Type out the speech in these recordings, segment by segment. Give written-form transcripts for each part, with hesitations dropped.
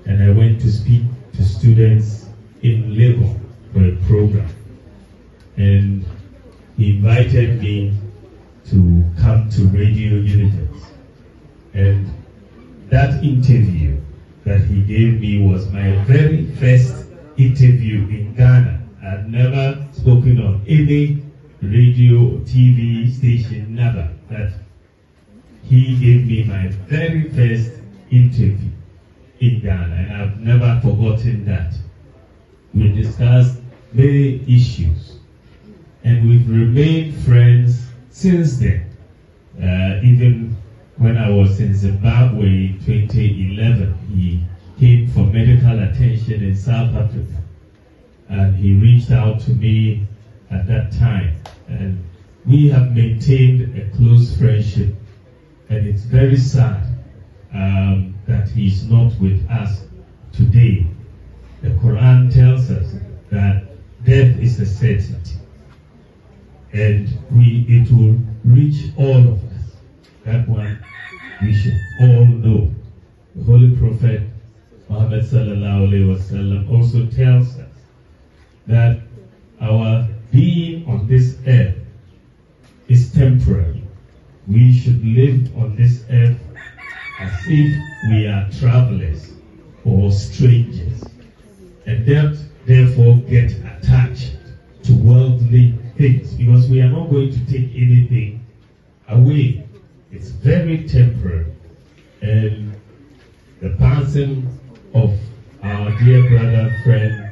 and I went to speak to students in Lagos for a program. And he invited me to come to Radio Univers. And that interview that he gave me was my very first interview in Ghana. I'd never spoken on any radio, TV station, never. But he gave me my very first interview in Ghana, and I've never forgotten that. We discussed many issues, and we've remained friends since then. Even when I was in Zimbabwe in 2011, he came for medical attention in South Africa, and he reached out to me at that time, and we have maintained a close friendship, and it's very sad that he's not with us today. The Quran tells us that death is a certainty, and it will reach all of us. That one we should all know. The Holy Prophet Muhammad sallallahu alaihi wasallam also tells us that our being on this earth is temporary. We should live on this earth as if we are travelers or strangers, and therefore get attached to worldly things, because we are not going to take anything away. It's very temporary. And the passing of our dear brother, friend,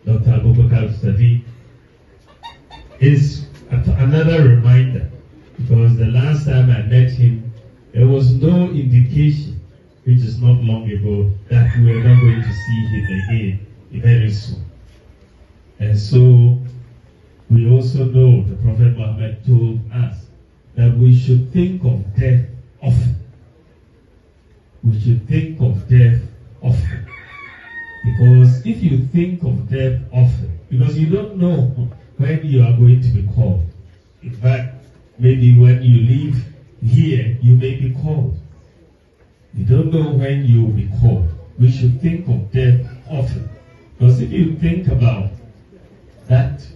Dr. Abubakari Sidick, is another reminder, because the last time I met him, there was no indication, which is not long ago, that we were not going to see him again very soon. And so we also know the Prophet Muhammad told us that we should think of death often. We should think of death often. Because if you think of death often, because you don't know when you are going to be called. In fact, maybe when you leave here, you may be called. You don't know when you will be called. We should think of death often. Because if you think about that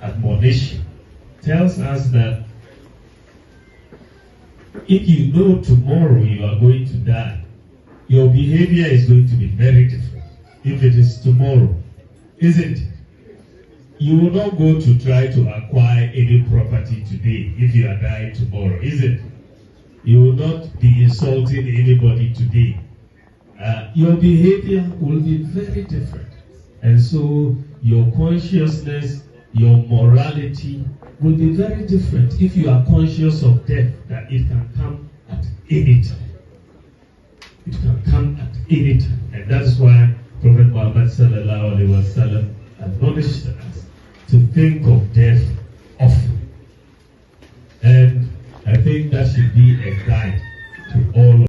admonition, tells us that if you know tomorrow you are going to die, your behavior is going to be very different. If it is tomorrow, isn't it? You will not go to try to acquire any property today if you are dying tomorrow, isn't it? You will not be insulting anybody today. Your behavior will be very different. And so your consciousness, your morality will be very different if you are conscious of death, that it can come at any time. It can come at any time. And that's why Prophet Muhammad sallallahu alaihi wasallam admonished us to think of death often. And I think that should be a guide